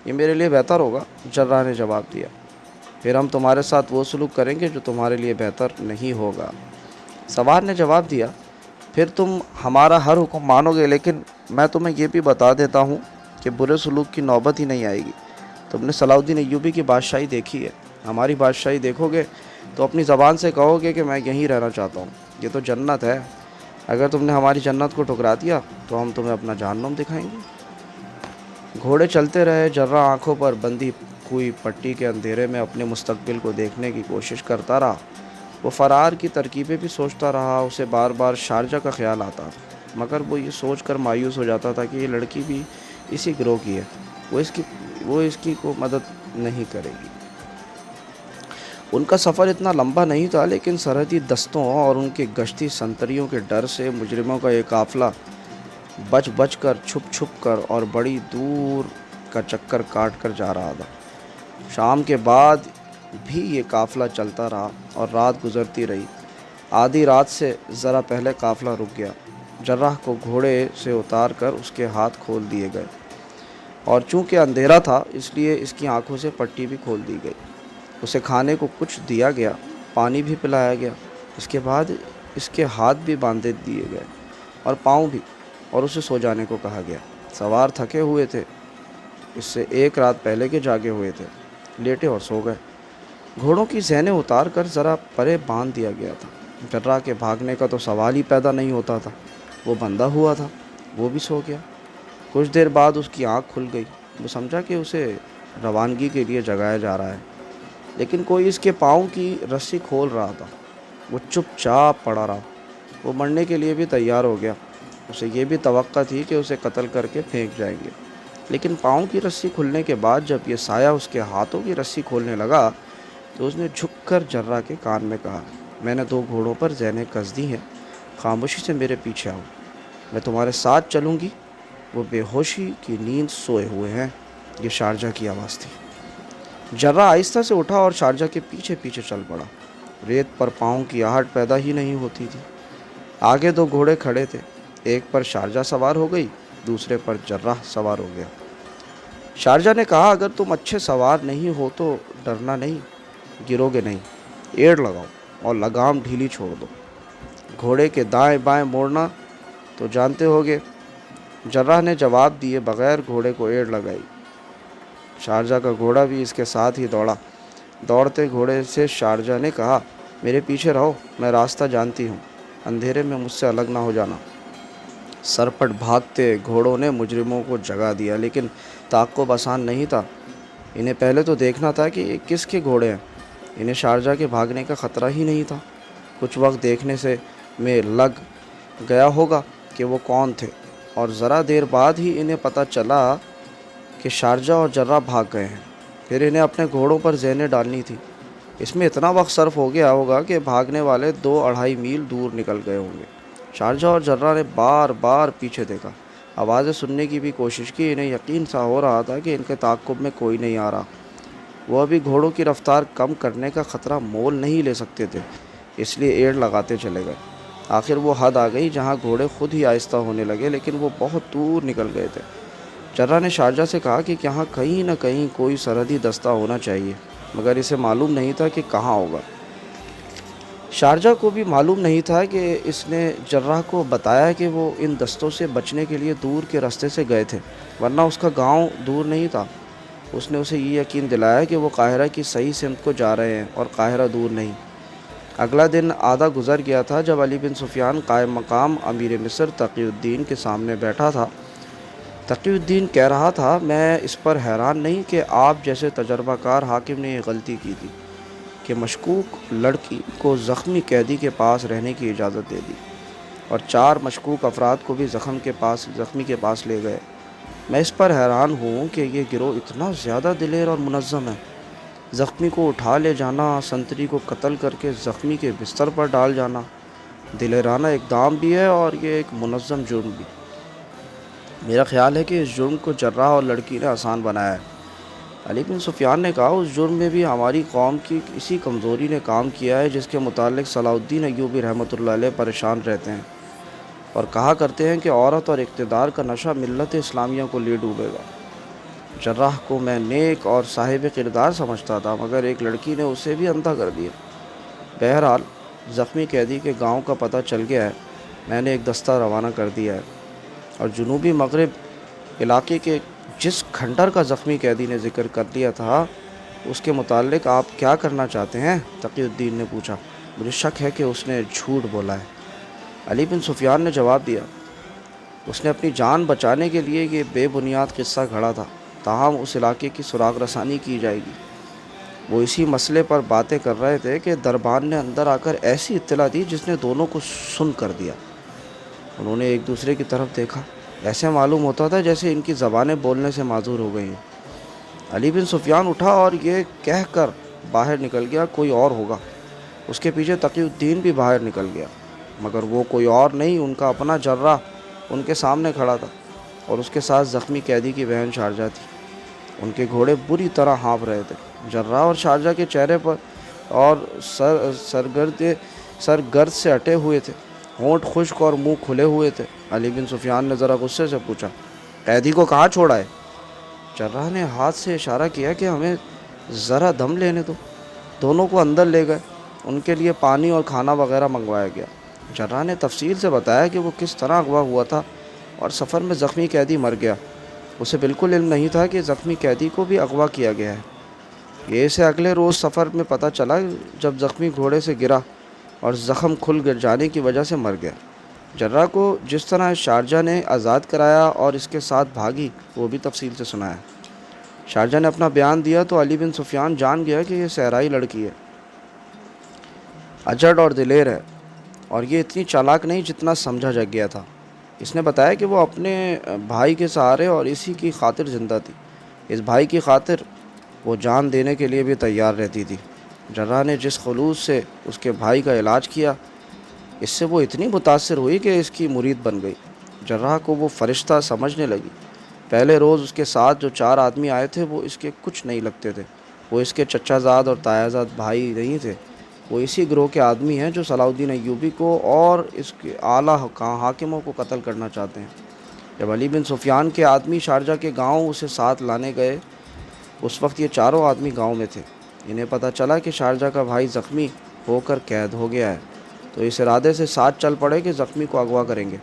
S1: یہ میرے لیے بہتر ہوگا۔ جرہ نے جواب دیا، پھر ہم تمہارے ساتھ وہ سلوک کریں گے جو تمہارے لیے بہتر نہیں ہوگا۔ سوار نے جواب دیا، پھر تم ہمارا ہر حکم مانو گے، لیکن میں تمہیں یہ بھی بتا دیتا ہوں کہ برے سلوک کی نوبت ہی نہیں آئے گی۔ تم نے صلاح الدین ایوبی کی بادشاہی دیکھی ہے، ہماری بادشاہی دیکھو گے تو اپنی زبان سے کہو گے کہ میں یہیں رہنا چاہتا ہوں، یہ تو جنت ہے۔ اگر تم نے ہماری جنت کو ٹھکرا دیا تو ہم تمہیں اپنا جہنم دکھائیں گے۔ گھوڑے چلتے رہے۔ جرہ آنکھوں پر بندھی ہوئی پٹی کے اندھیرے میں اپنے مستقبل کو دیکھنے کی کوشش کرتا رہا۔ وہ فرار کی ترکیبیں بھی سوچتا رہا، اسے بار بار شارجہ کا خیال آتا، مگر وہ یہ سوچ کر مایوس ہو جاتا تھا کہ یہ لڑکی بھی اسی گروہ کی ہے، وہ اس کی کو مدد نہیں کرے گی۔ ان کا سفر اتنا لمبا نہیں تھا، لیکن سرحدی دستوں اور ان کے گشتی سنتریوں کے ڈر سے مجرموں کا یہ قافلہ بچ کر، چھپ کر اور بڑی دور کا چکر کاٹ کر جا رہا تھا۔ شام کے بعد بھی یہ قافلہ چلتا رہا اور رات گزرتی رہی۔ آدھی رات سے ذرا پہلے قافلہ رک گیا۔ جرہ کو گھوڑے سے اتار کر اس کے ہاتھ کھول دیے گئے، اور چونکہ اندھیرا تھا اس لیے اس کی آنکھوں سے پٹی بھی کھول دی گئی۔ اسے کھانے کو کچھ دیا گیا، پانی بھی پلایا گیا۔ اس کے بعد اس کے ہاتھ بھی باندھے دیے گئے اور پاؤں بھی، اور اسے سو جانے کو کہا گیا۔ سوار تھکے ہوئے تھے، اس سے ایک رات پہلے کے جاگے ہوئے تھے، لیٹے اور سو گئے۔ گھوڑوں کی زینیں اتار کر ذرا پرے باندھ دیا گیا تھا۔ جرہ کے بھاگنے کا تو سوال ہی پیدا نہیں ہوتا تھا، وہ بندھا ہوا تھا، وہ بھی سو گیا۔ کچھ دیر بعد اس کی آنکھ کھل گئی۔ وہ سمجھا کہ اسے روانگی کے لیے جگایا جا رہا ہے، لیکن کوئی اس کے پاؤں کی رسی کھول رہا تھا۔ وہ چپ چاپ پڑا رہا۔ وہ مرنے کے لیے بھی تیار ہو گیا۔ اسے یہ بھی توقع تھی کہ اسے قتل کر کے پھینک جائیں گے، لیکن پاؤں کی رسی کھلنے کے بعد جب یہ سایہ اس کے ہاتھوں کی رسی کھولنے لگا تو اس نے جھک کر جرہ کے کان میں کہا، میں نے 2 گھوڑوں پر زینیں کس دی ہیں، خاموشی سے میرے پیچھے آؤ، میں تمہارے ساتھ چلوں گی۔ وہ بے ہوشی کی نیند سوئے ہوئے ہیں۔ یہ شارجہ کی آواز تھی۔ جرہ آہستہ سے اٹھا اور شارجہ کے پیچھے پیچھے چل پڑا۔ ریت پر پاؤں کی آہٹ پیدا ہی نہیں ہوتی تھی۔ آگے 2 گھوڑے کھڑے تھے، ایک پر شارجہ سوار ہو گئی، دوسرے پر جرہ سوار ہو گیا۔ شارجہ نے کہا، اگر تم اچھے سوار نہیں ہو تو ڈرنا نہیں، گرو گے نہیں۔ ایڑ لگاؤ اور لگام ڈھیلی چھوڑ دو، گھوڑے کے دائیں بائیں موڑنا تو جانتے ہوگے۔ جرہ نے جواب دیے بغیر گھوڑے کو ایڑ لگائی۔ شارجہ کا گھوڑا بھی اس کے ساتھ ہی دوڑا۔ دوڑتے گھوڑے سے شارجہ نے کہا، میرے پیچھے رہو، میں راستہ جانتی ہوں، اندھیرے میں مجھ سے الگ نہ ہو جانا۔ سرپٹ بھاگتے گھوڑوں نے مجرموں کو جگا دیا، لیکن تعاقب آسان نہیں تھا۔ انہیں پہلے تو دیکھنا تھا کہ یہ کس کے گھوڑے ہیں۔ انہیں شارجہ کے بھاگنے کا خطرہ ہی نہیں تھا۔ کچھ وقت دیکھنے سے میں لگ گیا ہوگا کہ وہ کون تھے، اور ذرا دیر بعد ہی انہیں پتہ چلا کہ شارجہ اور جرہ بھاگ گئے ہیں۔ پھر انہیں اپنے گھوڑوں پر زینیں ڈالنی تھی۔ اس میں اتنا وقت صرف ہو گیا ہوگا کہ بھاگنے والے 2-2.5 میل دور نکل گئے ہوں گے۔ شارجہ اور جرہ نے بار بار پیچھے دیکھا، آوازیں سننے کی بھی کوشش کی۔ انہیں یقین سا ہو رہا تھا کہ ان کے تعاقب میں کوئی نہیں آ رہا۔ وہ ابھی گھوڑوں کی رفتار کم کرنے کا خطرہ مول نہیں لے سکتے تھے، اس لیے ایڑ لگاتے چلے گئے۔ آخر وہ حد آ گئی جہاں گھوڑے خود ہی آہستہ ہونے لگے، لیکن وہ بہت دور نکل گئے تھے۔ جرہ نے شارجہ سے کہا کہ یہاں کہیں نہ کہیں کوئی سرحدی دستہ ہونا چاہیے، مگر اسے معلوم نہیں تھا کہ کہاں ہوگا۔ شارجہ کو بھی معلوم نہیں تھا کہ اس نے جرہ کو بتایا کہ وہ ان دستوں سے بچنے کے لیے دور کے راستے سے گئے تھے، ورنہ اس کا گاؤں دور نہیں تھا۔ اس نے اسے یہ یقین دلایا کہ وہ قاہرہ کی صحیح سمت کو جا رہے ہیں اور قاہرہ دور نہیں۔ اگلا دن آدھا گزر گیا تھا جب علی بن سفیان قائم مقام امیر مصر تقی الدین کے سامنے بیٹھا تھا۔ تقی الدین کہہ رہا تھا، میں اس پر حیران نہیں کہ آپ جیسے تجربہ کار حاکم نے یہ غلطی کی تھی کہ مشکوک لڑکی کو زخمی قیدی کے پاس رہنے کی اجازت دے دی، اور 4 مشکوک افراد کو بھی زخمی کے پاس لے گئے۔ میں اس پر حیران ہوں کہ یہ گروہ اتنا زیادہ دلیر اور منظم ہے۔ زخمی کو اٹھا لے جانا، سنتری کو قتل کر کے زخمی کے بستر پر ڈال جانا دلیرانہ اقدام بھی ہے اور یہ ایک منظم جرم بھی۔ میرا خیال ہے کہ اس جرم کو جراح اور لڑکی نے آسان بنایا ہے۔ علی بن سفیان نے کہا، اس جرم میں بھی ہماری قوم کی اسی کمزوری نے کام کیا ہے جس کے متعلق صلاح الدین ایوبی رحمۃ اللہ علیہ پریشان رہتے ہیں اور کہا کرتے ہیں کہ عورت اور اقتدار کا نشہ ملت اسلامیہ کو لے ڈوبے گا۔ جراح کو میں نیک اور صاحب کردار سمجھتا تھا، مگر ایک لڑکی نے اسے بھی اندھا کر دیا۔ بہرحال زخمی قیدی کے گاؤں کا پتہ چل گیا ہے۔ میں نے ایک دستہ روانہ کر دیا ہے اور جنوبی مغرب علاقے کے جس کھنڈر کا زخمی قیدی نے ذکر کر لیا تھا اس کے متعلق آپ کیا کرنا چاہتے ہیں؟ تقی الدین نے پوچھا۔ مجھے شک ہے کہ اس نے جھوٹ بولا ہے، علی بن سفیان نے جواب دیا۔ اس نے اپنی جان بچانے کے لیے یہ بے بنیاد قصہ گھڑا تھا، تاہم اس علاقے کی سراغ رسانی کی جائے گی۔ وہ اسی مسئلے پر باتیں کر رہے تھے کہ دربان نے اندر آ کر ایسی اطلاع دی جس نے دونوں کو سن کر دیا۔ انہوں نے ایک دوسرے کی طرف دیکھا، ایسے معلوم ہوتا تھا جیسے ان کی زبانیں بولنے سے معذور ہو گئی ہیں۔ علی بن سفیان اٹھا اور یہ کہہ کر باہر نکل گیا، کوئی اور ہوگا۔ اس کے پیچھے تقی الدین بھی باہر نکل گیا، مگر وہ کوئی اور نہیں، ان کا اپنا جراح ان کے سامنے کھڑا تھا اور اس کے ساتھ زخمی قیدی کی بہن شارجہ تھی۔ ان کے گھوڑے بری طرح ہانپ رہے تھے۔ جراح اور شارجہ کے چہرے پر اور سرگرد سے اٹے ہوئے تھے، ہونٹ خشک اور منہ کھلے ہوئے تھے۔ علی بن سفیان نے ذرا غصے سے پوچھا، قیدی کو کہاں چھوڑا ہے؟ جراح نے ہاتھ سے اشارہ کیا کہ ہمیں ذرا دم لینے دو۔ دونوں کو اندر لے گئے، ان کے لیے پانی اور کھانا وغیرہ منگوایا گیا۔ جراح نے تفصیل سے بتایا کہ وہ کس طرح اغوا ہوا تھا اور سفر میں زخمی قیدی مر گیا۔ اسے بالکل علم نہیں تھا کہ زخمی قیدی کو بھی اغوا کیا گیا ہے۔ یہ اسے اگلے روز سفر میں پتہ چلا جب زخمی گھوڑے سے گرا اور زخم کھل جانے کی وجہ سے مر گیا۔ جراح کو جس طرح شارجہ نے آزاد کرایا اور اس کے ساتھ بھاگی وہ بھی تفصیل سے سنایا۔ شارجہ نے اپنا بیان دیا تو علی بن سفیان جان گیا کہ یہ صحرائی لڑکی ہے، اجڑ اور دلیر ہے، اور یہ اتنی چالاک نہیں جتنا سمجھا جا گیا تھا۔ اس نے بتایا کہ وہ اپنے بھائی کے سہارے اور اسی کی خاطر زندہ تھی۔ اس بھائی کی خاطر وہ جان دینے کے لیے بھی تیار رہتی تھی۔ جراح نے جس خلوص سے اس کے بھائی کا علاج کیا، اس سے وہ اتنی متاثر ہوئی کہ اس کی مرید بن گئی۔ جراح کو وہ فرشتہ سمجھنے لگی۔ پہلے روز اس کے ساتھ جو 4 آدمی آئے تھے وہ اس کے کچھ نہیں لگتے تھے۔ وہ اس کے چچا زاد اور تایا زاد بھائی نہیں تھے، وہ اسی گروہ کے آدمی ہیں جو صلاح الدین ایوبی کو اور اس کے اعلیٰ حاکموں کو قتل کرنا چاہتے ہیں۔ جب علی بن سفیان کے آدمی شارجہ کے گاؤں اسے ساتھ لانے گئے، اس وقت یہ 4 آدمی گاؤں میں تھے۔ انہیں پتہ چلا کہ شارجہ کا بھائی زخمی ہو کر قید ہو گیا ہے، تو اس ارادے سے ساتھ چل پڑے کہ زخمی کو اغوا کریں گے۔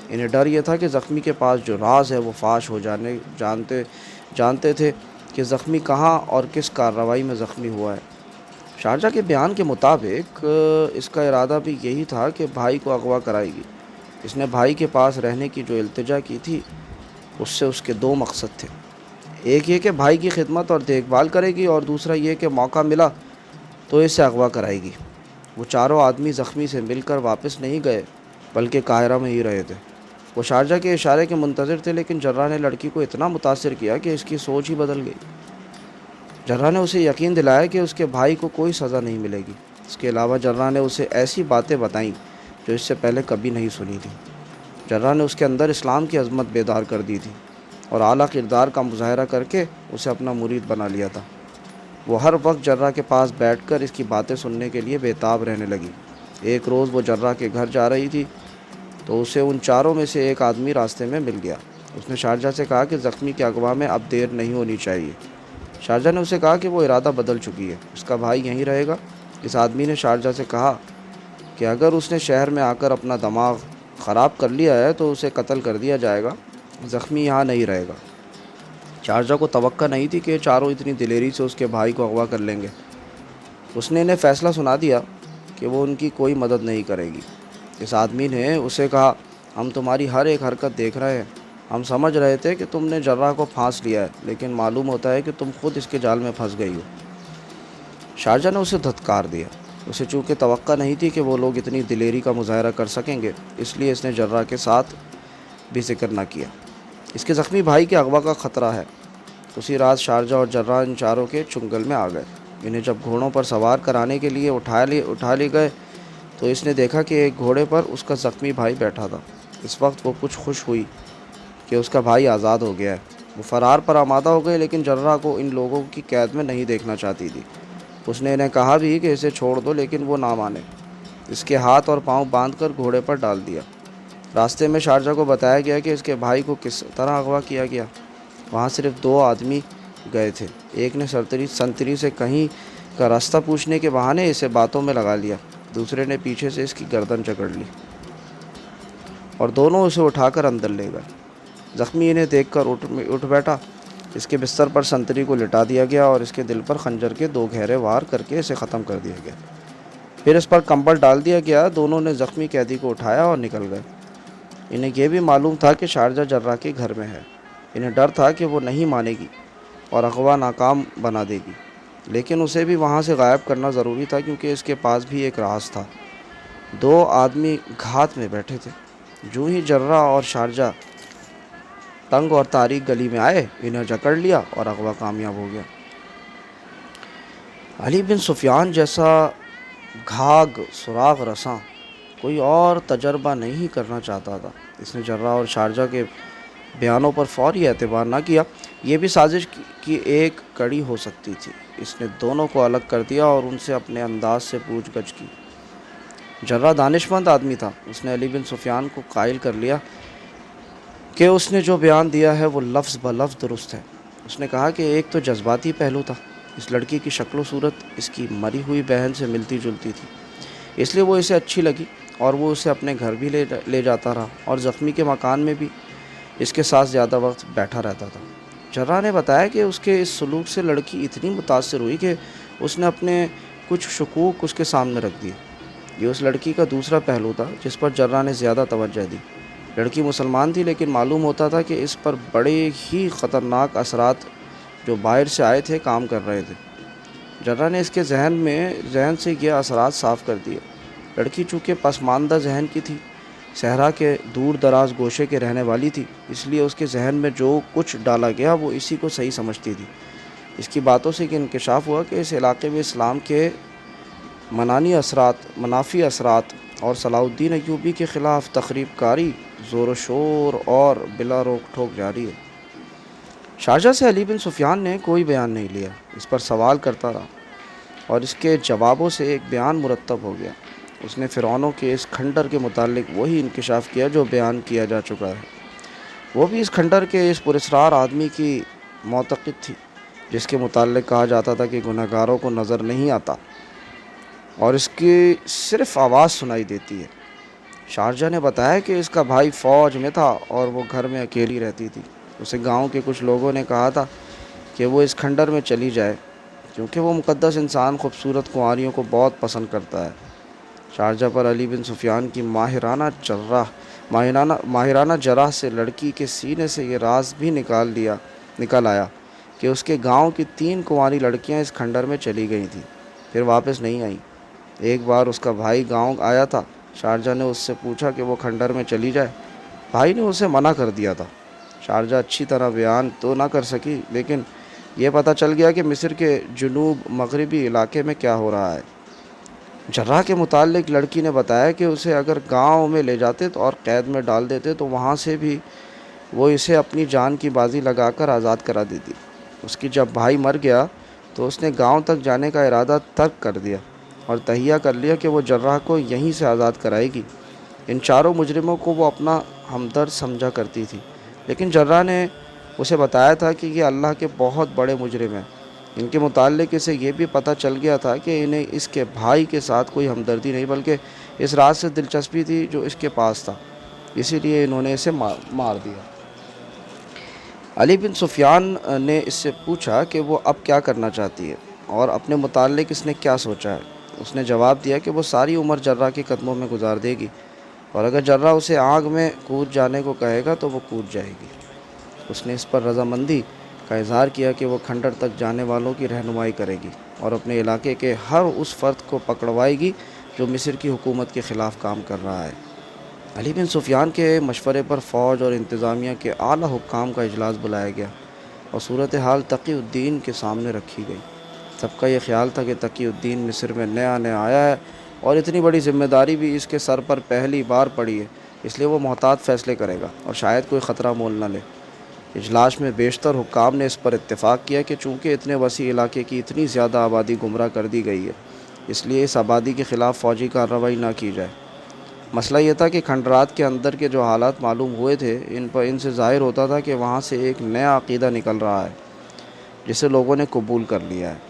S1: انہیں ڈر یہ تھا کہ زخمی کے پاس جو راز ہے وہ فاش ہو جانتے تھے کہ زخمی کہاں اور کس کارروائی میں زخمی ہوا ہے۔ شارجہ کے بیان کے مطابق اس کا ارادہ بھی یہی تھا کہ بھائی کو اغوا کرائے گی۔ اس نے بھائی کے پاس رہنے کی جو التجا کی تھی اس سے اس کے 2 مقصد تھے، ایک یہ کہ بھائی کی خدمت اور دیکھ بھال کرے گی، اور دوسرا یہ کہ موقع ملا تو اسے اغوا کرائے گی۔ وہ 4 آدمی زخمی سے مل کر واپس نہیں گئے بلکہ قاہرہ میں ہی رہے تھے۔ وہ شارجہ کے اشارے کے منتظر تھے، لیکن جراح نے لڑکی کو اتنا متاثر کیا کہ اس کی سوچ ہی بدل گئی۔ جراح نے اسے یقین دلایا کہ اس کے بھائی کو کوئی سزا نہیں ملے گی۔ اس کے علاوہ جراح نے اسے ایسی باتیں بتائیں جو اس سے پہلے کبھی نہیں سنی تھیں۔ جراح نے اس کے اندر اسلام کی عظمت بیدار کر دی تھی اور اعلیٰ کردار کا مظاہرہ کر کے اسے اپنا مرید بنا لیا تھا۔ وہ ہر وقت جراح کے پاس بیٹھ کر اس کی باتیں سننے کے لیے بےتاب رہنے لگی۔ ایک روز وہ جراح کے گھر جا رہی تھی تو اسے ان 4 میں سے ایک آدمی راستے میں مل گیا۔ اس نے شارجہ سے کہا کہ زخمی کے اغوا میں اب دیر نہیں ہونی چاہیے۔ شارجہ نے اسے کہا کہ وہ ارادہ بدل چکی ہے، اس کا بھائی یہیں رہے گا۔ اس آدمی نے شارجہ سے کہا کہ اگر اس نے شہر میں آ کر اپنا دماغ خراب کر لیا ہے تو اسے قتل کر دیا جائے گا، زخمی یہاں نہیں رہے گا۔ شارجہ کو توقع نہیں تھی کہ 4 اتنی دلیری سے اس کے بھائی کو اغوا کر لیں گے۔ اس نے انہیں فیصلہ سنا دیا کہ وہ ان کی کوئی مدد نہیں کرے گی۔ اس آدمی نے اسے کہا، ہم تمہاری ہر ایک حرکت دیکھ رہے ہیں، ہم سمجھ رہے تھے کہ تم نے جراح کو پھانس لیا ہے، لیکن معلوم ہوتا ہے کہ تم خود اس کے جال میں پھنس گئی ہو۔ شارجہ نے اسے دھتکار دیا۔ اسے چونکہ توقع نہیں تھی کہ وہ لوگ اتنی دلیری کا مظاہرہ کر سکیں گے، اس لیے اس نے جراح کے ساتھ بھی ذکر نہ کیا۔ اس کے زخمی بھائی کے اغوا کا خطرہ ہے۔ اسی رات شارجہ اور جرہ ان چاروں کے چنگل میں آ گئے۔ انہیں جب گھوڑوں پر سوار کرانے کے لیے اٹھا لی گئے تو اس نے دیکھا کہ ایک گھوڑے پر اس کا زخمی بھائی بیٹھا تھا۔ اس وقت وہ کچھ خوش ہوئی کہ اس کا بھائی آزاد ہو گیا ہے۔ وہ فرار پر آمادہ ہو گئے، لیکن جرہ کو ان لوگوں کی قید میں نہیں دیکھنا چاہتی تھی۔ اس نے انہیں کہا بھی کہ اسے چھوڑ دو، لیکن وہ نہ مانے۔ اس کے ہاتھ اور پاؤں باندھ کر گھوڑے پر ڈال دیا۔ راستے میں شارجہ کو بتایا گیا کہ اس کے بھائی کو کس طرح اغوا کیا گیا۔ وہاں صرف 2 آدمی گئے تھے۔ ایک نے سنتری سے کہیں کا راستہ پوچھنے کے بہانے اسے باتوں میں لگا لیا، دوسرے نے پیچھے سے اس کی گردن جکڑ لی اور دونوں اسے اٹھا کر اندر لے گئے۔ زخمی انہیں دیکھ کر اٹھ بیٹھا۔ اس کے بستر پر سنتری کو لٹا دیا گیا اور اس کے دل پر خنجر کے 2 گہرے وار کر کے اسے ختم کر دیا گیا۔ پھر اس پر کمبل ڈال دیا گیا۔ دونوں نے زخمی قیدی کو اٹھایا اور نکل گئے۔ انہیں یہ بھی معلوم تھا کہ شارجہ جرہ کے گھر میں ہے۔ انہیں ڈر تھا کہ وہ نہیں مانے گی اور اغوا ناکام بنا دے گی، لیکن اسے بھی وہاں سے غائب کرنا ضروری تھا، کیونکہ اس کے پاس بھی ایک راز تھا۔ 2 آدمی گھات میں بیٹھے تھے۔ جو ہی جرہ اور شارجہ تنگ اور تاریک گلی میں آئے، انہیں جکڑ لیا اور اغوا کامیاب ہو گیا۔ علی بن سفیان جیسا گھاگ سراغ رساں کوئی اور تجربہ نہیں کرنا چاہتا تھا۔ اس نے جرہ اور شارجہ کے بیانوں پر فوری اعتبار نہ کیا۔ یہ بھی سازش کی ایک کڑی ہو سکتی تھی۔ اس نے دونوں کو الگ کر دیا اور ان سے اپنے انداز سے پوچھ گچھ کی۔ جرہ دانشمند آدمی تھا۔ اس نے علی بن سفیان کو قائل کر لیا کہ اس نے جو بیان دیا ہے وہ لفظ بلفظ درست ہے۔ اس نے کہا کہ ایک تو جذباتی پہلو تھا۔ اس لڑکی کی شکل و صورت اس کی مری ہوئی بہن سے ملتی جلتی تھی، اس لیے وہ اسے اچھی لگی اور وہ اسے اپنے گھر بھی لے جاتا رہا اور زخمی کے مکان میں بھی اس کے ساتھ زیادہ وقت بیٹھا رہتا تھا۔ جرہ نے بتایا کہ اس کے اس سلوک سے لڑکی اتنی متاثر ہوئی کہ اس نے اپنے کچھ شکوک اس کے سامنے رکھ دیے۔ یہ اس لڑکی کا دوسرا پہلو تھا جس پر جرہ نے زیادہ توجہ دی۔ لڑکی مسلمان تھی، لیکن معلوم ہوتا تھا کہ اس پر بڑے ہی خطرناک اثرات جو باہر سے آئے تھے کام کر رہے تھے۔ جرہ نے اس کے ذہن سے یہ اثرات صاف کر دیے۔ لڑکی چونکہ پسماندہ ذہن کی تھی، صحرا کے دور دراز گوشے کے رہنے والی تھی، اس لیے اس کے ذہن میں جو کچھ ڈالا گیا وہ اسی کو صحیح سمجھتی تھی۔ اس کی باتوں سے یہ انکشاف ہوا کہ اس علاقے میں اسلام کے منافی اثرات اور صلاح الدین ایوبی کے خلاف تخریب کاری زور و شور اور بلا روک ٹھوک جاری ہے۔ شارجہ سے علی بن سفیان نے کوئی بیان نہیں لیا۔ اس پر سوال کرتا رہا اور اس کے جوابوں سے ایک بیان مرتب ہو گیا۔ اس نے فرعونوں کے اس کھنڈر کے متعلق وہی انکشاف کیا جو بیان کیا جا چکا ہے۔ وہ بھی اس کھنڈر کے اس پراسرار آدمی کی معتقد تھی جس کے متعلق کہا جاتا تھا کہ گنہگاروں کو نظر نہیں آتا اور اس کی صرف آواز سنائی دیتی ہے۔ شارجہ نے بتایا کہ اس کا بھائی فوج میں تھا اور وہ گھر میں اکیلی رہتی تھی۔ اسے گاؤں کے کچھ لوگوں نے کہا تھا کہ وہ اس کھنڈر میں چلی جائے کیونکہ وہ مقدس انسان خوبصورت کنواریوں کو بہت پسند کرتا ہے۔ شارجہ پر علی بن سفیان کی ماہرانہ جرح سے لڑکی کے سینے سے یہ راز بھی نکال آیا کہ اس کے گاؤں کی 3 کنواری لڑکیاں اس کھنڈر میں چلی گئی تھیں، پھر واپس نہیں آئیں۔ ایک بار اس کا بھائی گاؤں آیا تھا۔ شارجہ نے اس سے پوچھا کہ وہ کھنڈر میں چلی جائے۔ بھائی نے اسے منع کر دیا تھا۔ شارجہ اچھی طرح بیان تو نہ کر سکی، لیکن یہ پتہ چل گیا کہ مصر کے جنوب مغربی علاقے میں کیا ہو رہا ہے۔ جرح کے متعلق لڑکی نے بتایا کہ اسے اگر گاؤں میں لے جاتے اور قید میں ڈال دیتے تو وہاں سے بھی وہ اسے اپنی جان کی بازی لگا کر آزاد کرا دیتی۔ اس کی جب بھائی مر گیا تو اس نے گاؤں تک جانے کا ارادہ ترک کر دیا اور تہیہ کر لیا کہ وہ جرح کو یہیں سے آزاد کرائے گی۔ ان 4 مجرموں کو وہ اپنا ہمدرد سمجھا کرتی تھی، لیکن جرح نے اسے بتایا تھا کہ یہ اللہ کے بہت بڑے مجرم ہیں۔ ان کے متعلق اسے یہ بھی پتہ چل گیا تھا کہ انہیں اس کے بھائی کے ساتھ کوئی ہمدردی نہیں بلکہ اس راز سے دلچسپی تھی جو اس کے پاس تھا، اسی لیے انہوں نے اسے مار دیا۔ علی بن سفیان نے اس سے پوچھا کہ وہ اب کیا کرنا چاہتی ہے اور اپنے متعلق اس نے کیا سوچا ہے۔ اس نے جواب دیا کہ وہ ساری عمر جرح کے قدموں میں گزار دے گی اور اگر جرح اسے آگ میں کود جانے کو کہے گا تو وہ کود جائے گی۔ اس نے اس پر رضامندی کا اظہار کیا کہ وہ کھنڈر تک جانے والوں کی رہنمائی کرے گی اور اپنے علاقے کے ہر اس فرد کو پکڑوائے گی جو مصر کی حکومت کے خلاف کام کر رہا ہے۔ علی بن سفیان کے مشورے پر فوج اور انتظامیہ کے اعلیٰ حکام کا اجلاس بلایا گیا اور صورتحال تقی الدین کے سامنے رکھی گئی۔ سب کا یہ خیال تھا کہ تقی الدین مصر میں نیا آیا ہے اور اتنی بڑی ذمہ داری بھی اس کے سر پر پہلی بار پڑی ہے، اس لیے وہ محتاط فیصلے کرے گا اور شاید کوئی خطرہ مول نہ لے۔ اجلاس میں بیشتر حکام نے اس پر اتفاق کیا کہ چونکہ اتنے وسیع علاقے کی اتنی زیادہ آبادی گمراہ کر دی گئی ہے، اس لیے اس آبادی کے خلاف فوجی کارروائی نہ کی جائے۔ مسئلہ یہ تھا کہ کھنڈرات کے اندر کے جو حالات معلوم ہوئے تھے، ان سے ظاہر ہوتا تھا کہ وہاں سے ایک نیا عقیدہ نکل رہا ہے جسے لوگوں نے قبول کر لیا ہے۔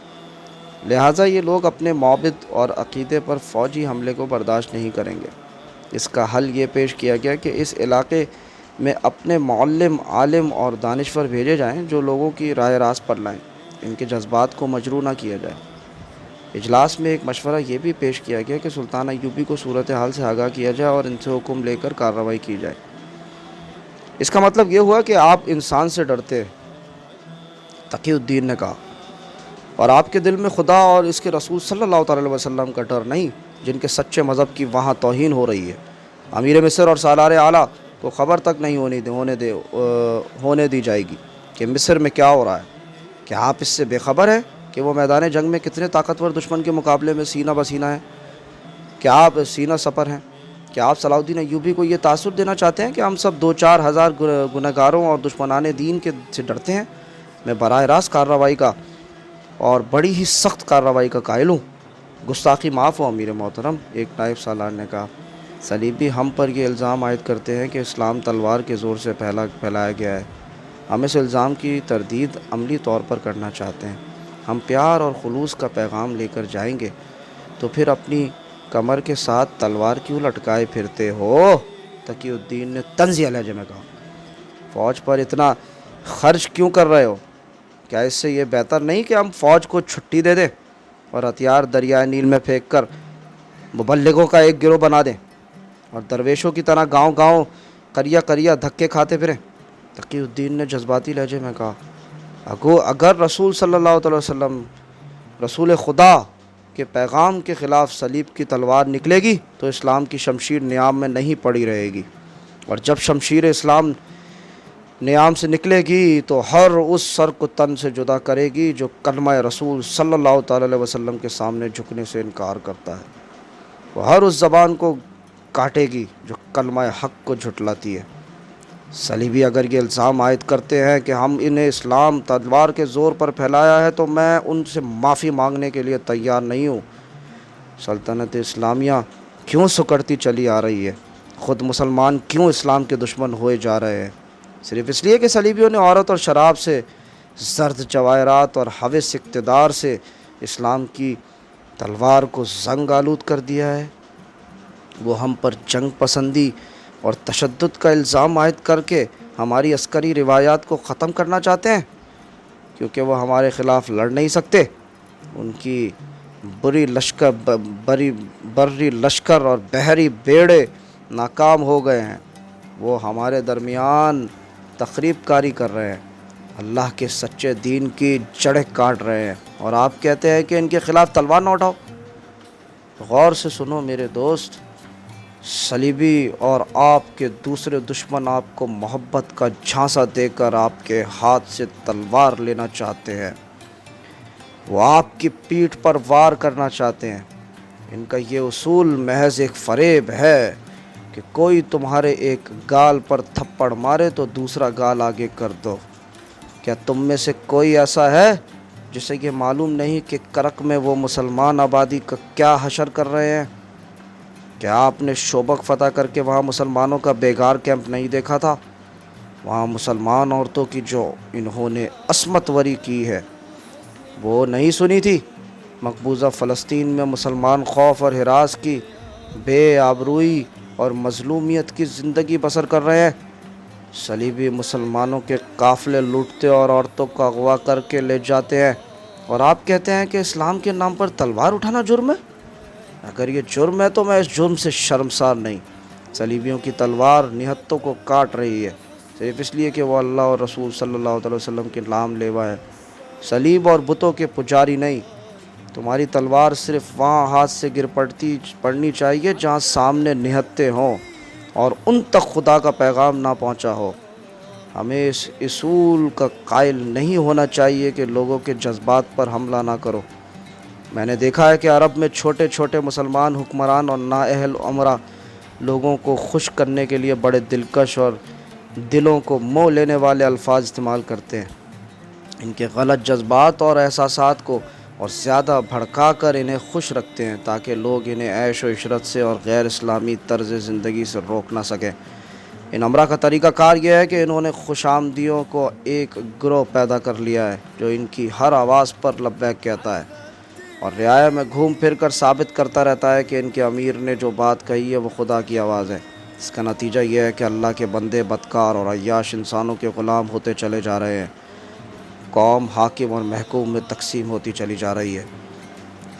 S1: لہٰذا یہ لوگ اپنے معبد اور عقیدے پر فوجی حملے کو برداشت نہیں کریں گے۔ اس کا حل یہ پیش کیا گیا کہ اس علاقے میں اپنے معلم، عالم اور دانشور بھیجے جائیں جو لوگوں کی راہ راست پر لائیں، ان کے جذبات کو مجروح نہ کیا جائے۔ اجلاس میں ایک مشورہ یہ بھی پیش کیا گیا کہ سلطان ایوبی کو صورتحال سے آگاہ کیا جائے اور ان سے حکم لے کر کارروائی کی جائے۔ اس کا مطلب یہ ہوا کہ آپ انسان سے ڈرتے، تقی الدین نے کہا، اور آپ کے دل میں خدا اور اس کے رسول صلی اللہ تعالی وسلم کا ڈر نہیں، جن کے سچے مذہب کی وہاں توہین ہو رہی ہے۔ امیر مصر اور سالار اعلیٰ کو خبر تک نہیں ہونے دی جائے گی کہ مصر میں کیا ہو رہا ہے۔ کیا آپ اس سے بے خبر ہیں کہ وہ میدان جنگ میں کتنے طاقتور دشمن کے مقابلے میں سینہ بسینہ ہیں؟ کیا آپ سینہ سپر ہیں؟ کیا آپ صلاح الدین ایوبی کو یہ تاثر دینا چاہتے ہیں کہ ہم سب 2-4 ہزار گنہگاروں اور دشمنان دین سے ڈرتے ہیں؟ میں براہ راست کارروائی کا اور بڑی ہی سخت کارروائی کا قائل ہوں۔ گستاخی معاف ہو امیر محترم، ایک نائب سالار نے کہا۔ صلیبی ہم پر یہ الزام عائد کرتے ہیں کہ اسلام تلوار کے زور سے پھیلایا گیا ہے۔ ہم اس الزام کی تردید عملی طور پر کرنا چاہتے ہیں۔ ہم پیار اور خلوص کا پیغام لے کر جائیں گے تو پھر اپنی کمر کے ساتھ تلوار کیوں لٹکائے پھرتے ہو؟ تقی الدین نے طنزیہ لہجے میں کہا۔ فوج پر اتنا خرچ کیوں کر رہے ہو؟ کیا اس سے یہ بہتر نہیں کہ ہم فوج کو چھٹی دے دیں اور ہتھیار دریائے نیل میں پھینک کر مبلغوں کا ایک گروہ بنا دیں اور درویشوں کی طرح گاؤں گاؤں قریہ دھکے کھاتے پھریں؟ تقی الدین نے جذباتی لہجے میں کہا، اگر رسول صلی اللہ علیہ وسلم، رسول خدا کے پیغام کے خلاف صلیب کی تلوار نکلے گی تو اسلام کی شمشیر نیام میں نہیں پڑی رہے گی، اور جب شمشیر اسلام نیام سے نکلے گی تو ہر اس سر کو تن سے جدا کرے گی جو کلمہ رسول صلی اللہ تعالی علیہ وسلم کے سامنے جھکنے سے انکار کرتا ہے۔ وہ ہر اس زبان کو کاٹے گی جو کلمہ حق کو جھٹلاتی ہے۔ صلیبی اگر یہ الزام عائد کرتے ہیں کہ ہم انہیں اسلام تلوار کے زور پر پھیلایا ہے تو میں ان سے معافی مانگنے کے لیے تیار نہیں ہوں۔ سلطنت اسلامیہ کیوں سکڑتی چلی آ رہی ہے؟ خود مسلمان کیوں اسلام کے دشمن ہوئے جا رہے ہیں؟ صرف اس لیے کہ صلیبیوں نے عورت اور شراب سے، زرد جواہرات اور ہوس اقتدار سے اسلام کی تلوار کو زنگ آلود کر دیا ہے۔ وہ ہم پر جنگ پسندی اور تشدد کا الزام عائد کر کے ہماری عسکری روایات کو ختم کرنا چاہتے ہیں کیونکہ وہ ہمارے خلاف لڑ نہیں سکتے۔ ان کی بری لشکر اور بحری بیڑے ناکام ہو گئے ہیں۔ وہ ہمارے درمیان تخریب کاری کر رہے ہیں، اللہ کے سچے دین کی جڑیں کاٹ رہے ہیں، اور آپ کہتے ہیں کہ ان کے خلاف تلوار نہ اٹھاؤ۔ غور سے سنو میرے دوست، صلیبی اور آپ کے دوسرے دشمن آپ کو محبت کا جھانسا دے کر آپ کے ہاتھ سے تلوار لینا چاہتے ہیں۔ وہ آپ کی پیٹھ پر وار کرنا چاہتے ہیں۔ ان کا یہ اصول محض ایک فریب ہے کہ کوئی تمہارے ایک گال پر تھپڑ مارے تو دوسرا گال آگے کر دو۔ کیا تم میں سے کوئی ایسا ہے جسے یہ معلوم نہیں کہ کرک میں وہ مسلمان آبادی کا کیا حشر کر رہے ہیں؟ کیا آپ نے شوبک فتح کر کے وہاں مسلمانوں کا بیگار کیمپ نہیں دیکھا تھا؟ وہاں مسلمان عورتوں کی جو انہوں نے عصمت وری کی ہے وہ نہیں سنی تھی؟ مقبوضہ فلسطین میں مسلمان خوف اور ہراس کی، بے آبروئی اور مظلومیت کی زندگی بسر کر رہے ہیں۔ صلیبی مسلمانوں کے قافلے لوٹتے اور عورتوں کو اغوا کر کے لے جاتے ہیں، اور آپ کہتے ہیں کہ اسلام کے نام پر تلوار اٹھانا جرم ہے؟ اگر یہ جرم ہے تو میں اس جرم سے شرمسار نہیں۔ صلیبیوں کی تلوار نہتوں کو کاٹ رہی ہے صرف اس لیے کہ وہ اللہ اور رسول صلی اللہ علیہ وسلم کے نام لیوا ہے، صلیب اور بتوں کے پجاری نہیں۔ تمہاری تلوار صرف وہاں ہاتھ سے گر پڑنی چاہیے جہاں سامنے نہتے ہوں اور ان تک خدا کا پیغام نہ پہنچا ہو۔ ہمیں اس اصول کا قائل نہیں ہونا چاہیے کہ لوگوں کے جذبات پر حملہ نہ کرو۔ میں نے دیکھا ہے کہ عرب میں چھوٹے چھوٹے مسلمان حکمران اور نااہل عمرہ لوگوں کو خوش کرنے کے لیے بڑے دلکش اور دلوں کو موہ لینے والے الفاظ استعمال کرتے ہیں۔ ان کے غلط جذبات اور احساسات کو اور زیادہ بھڑکا کر انہیں خوش رکھتے ہیں تاکہ لوگ انہیں عیش و عشرت سے اور غیر اسلامی طرز زندگی سے روک نہ سکیں۔ ان امرا کا طریقہ کار یہ ہے کہ انہوں نے خوش آمدیوں کو ایک گروہ پیدا کر لیا ہے جو ان کی ہر آواز پر لبیک کہتا ہے اور رعایا میں گھوم پھر کر ثابت کرتا رہتا ہے کہ ان کے امیر نے جو بات کہی ہے وہ خدا کی آواز ہے۔ اس کا نتیجہ یہ ہے کہ اللہ کے بندے بدکار اور عیاش انسانوں کے غلام ہوتے چلے جا رہے ہیں۔ قوم حاکم اور محکوم میں تقسیم ہوتی چلی جا رہی ہے۔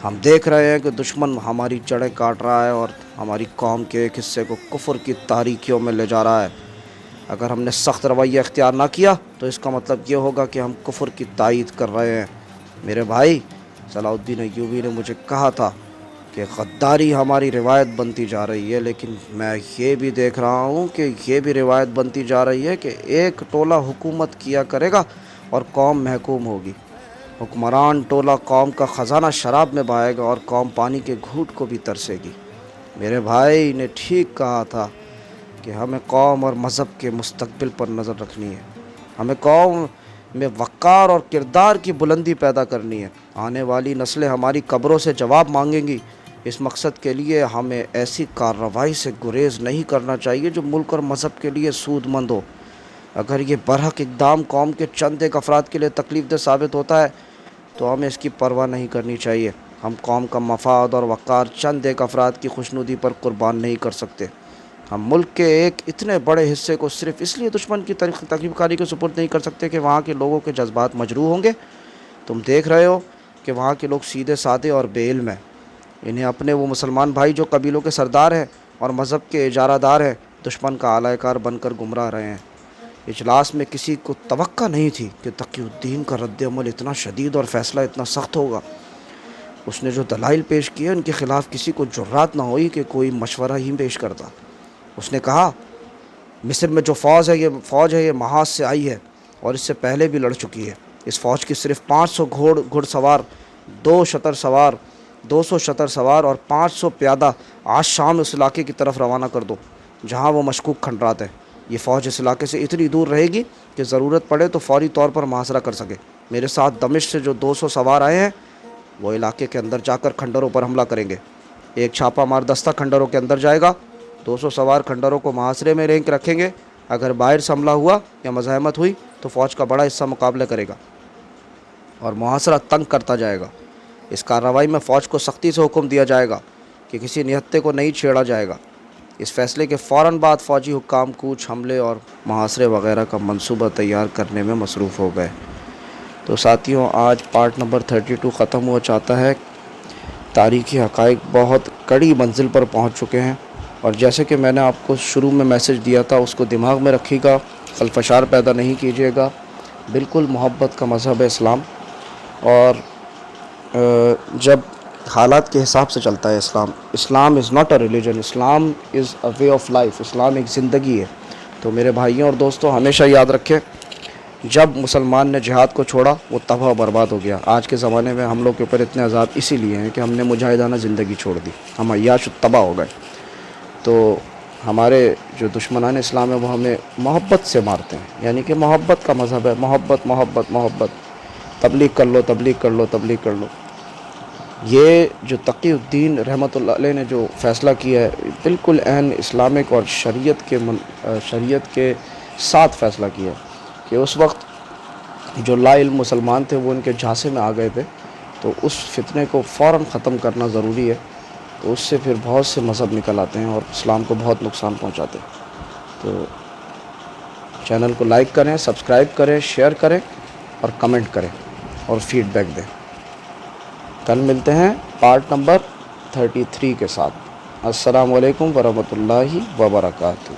S1: ہم دیکھ رہے ہیں کہ دشمن ہماری جڑیں کاٹ رہا ہے اور ہماری قوم کے ایک حصے کو کفر کی تاریکیوں میں لے جا رہا ہے۔ اگر ہم نے سخت رویہ اختیار نہ کیا تو اس کا مطلب یہ ہوگا کہ ہم کفر کی تائید کر رہے ہیں۔ میرے بھائی، صلاح الدین ایوبی نے مجھے کہا تھا کہ غداری ہماری روایت بنتی جا رہی ہے، لیکن میں یہ بھی دیکھ رہا ہوں کہ یہ بھی روایت بنتی جا رہی ہے کہ ایک ٹولہ حکومت کیا کرے گا اور قوم محکوم ہوگی۔ حکمران ٹولہ قوم کا خزانہ شراب میں بہائے گا اور قوم پانی کے گھونٹ کو بھی ترسے گی۔ میرے بھائی نے ٹھیک کہا تھا کہ ہمیں قوم اور مذہب کے مستقبل پر نظر رکھنی ہے۔ ہمیں قوم میں وقار اور کردار کی بلندی پیدا کرنی ہے۔ آنے والی نسلیں ہماری قبروں سے جواب مانگیں گی۔ اس مقصد کے لیے ہمیں ایسی کارروائی سے گریز نہیں کرنا چاہیے جو ملک اور مذہب کے لیے سود مند ہو۔ اگر یہ برحق اقدام قوم کے چند ایک افراد کے لیے تکلیف دہ ثابت ہوتا ہے تو ہمیں اس کی پرواہ نہیں کرنی چاہیے۔ ہم قوم کا مفاد اور وقار چند ایک افراد کی خوشنودی پر قربان نہیں کر سکتے۔ ہم ملک کے ایک اتنے بڑے حصے کو صرف اس لیے دشمن کی تخریب کاری کے سپرد نہیں کر سکتے کہ وہاں کے لوگوں کے جذبات مجروح ہوں گے۔ تم دیکھ رہے ہو کہ وہاں کے لوگ سیدھے سادے اور بے علم ہیں۔ انہیں اپنے وہ مسلمان بھائی جو قبیلوں کے سردار ہیں اور مذہب کے اجارہ دار ہیں دشمن کا اعلی کار بن کر گمراہ رہے ہیں۔ اجلاس میں کسی کو توقع نہیں تھی کہ تقی الدین کا رد عمل اتنا شدید اور فیصلہ اتنا سخت ہوگا۔ اس نے جو دلائل پیش کیے ان کے خلاف کسی کو جرات نہ ہوئی کہ کوئی مشورہ ہی پیش کرتا۔ اس نے کہا، مصر میں جو فوج ہے یہ محاذ سے آئی ہے اور اس سے پہلے بھی لڑ چکی ہے۔ اس فوج کی صرف 500 گھڑ سوار، 200 شتر سوار اور 500 پیادہ آج شام اس علاقے کی طرف روانہ کر دو جہاں وہ مشکوک کھنڈرات ہے۔ یہ فوج اس علاقے سے اتنی دور رہے گی کہ ضرورت پڑے تو فوری طور پر محاصرہ کر سکے۔ میرے ساتھ دمشق سے جو 200 سوار آئے ہیں وہ علاقے کے اندر جا کر کھنڈروں پر حملہ کریں گے۔ ایک چھاپہ مار دستہ کھنڈروں کے اندر جائے گا، 200 سوار کھنڈروں کو محاصرے میں رینک رکھیں گے۔ اگر باہر سے حملہ ہوا یا مزاحمت ہوئی تو فوج کا بڑا حصہ مقابلہ کرے گا اور محاصرہ تنگ کرتا جائے گا۔ اس کارروائی میں فوج کو سختی سے حکم دیا جائے گا کہ کسی نہتے کو نہیں چھیڑا جائے گا۔ اس فیصلے کے فوراً بعد فوجی حکام کوچ، حملے اور محاصرے وغیرہ کا منصوبہ تیار کرنے میں مصروف ہو گئے۔ تو ساتھیوں، آج پارٹ نمبر 32 ختم ہو جاتا ہے۔ تاریخی حقائق بہت کڑی منزل پر پہنچ چکے ہیں اور جیسے کہ میں نے آپ کو شروع میں میسج دیا تھا اس کو دماغ میں رکھیے گا، خلفشار پیدا نہیں کیجیے گا۔ بالکل محبت کا مذہب ہے اسلام، اور جب حالات کے حساب سے چلتا ہے Islam is not a religion, Islam is a way of life, اسلام ایک زندگی ہے۔ تو میرے بھائیوں اور دوستوں، ہمیشہ یاد رکھیں، جب مسلمان نے جہاد کو چھوڑا وہ تباہ و برباد ہو گیا۔ آج کے زمانے میں ہم لوگ کے اوپر اتنے عذاب اسی لیے ہیں کہ ہم نے مجاہدانہ زندگی چھوڑ دی، ہم عیاش و تباہ ہو گئے۔ تو ہمارے جو دشمنان اسلام ہیں وہ ہمیں محبت سے مارتے ہیں، یعنی کہ محبت کا مذہب ہے، محبت محبت محبت، تبلیغ کر لو تبلیغ کر لو تبلیغ کر لو۔ یہ جو تقی الدین رحمۃ اللہ علیہ نے جو فیصلہ کیا ہے بالکل عین اسلامک اور شریعت کے ساتھ فیصلہ کیا ہے کہ اس وقت جو لا علم مسلمان تھے وہ ان کے جھانسے میں آ گئے تھے، تو اس فتنے کو فوراً ختم کرنا ضروری ہے۔ تو اس سے پھر بہت سے مذہب نکل آتے ہیں اور اسلام کو بہت نقصان پہنچاتے ہیں۔ تو چینل کو لائک کریں، سبسکرائب کریں، شیئر کریں اور کمنٹ کریں اور فیڈ بیک دیں۔ کل ملتے ہیں پارٹ نمبر 33 کے ساتھ۔ السلام علیکم ورحمۃ اللہ وبرکاتہ۔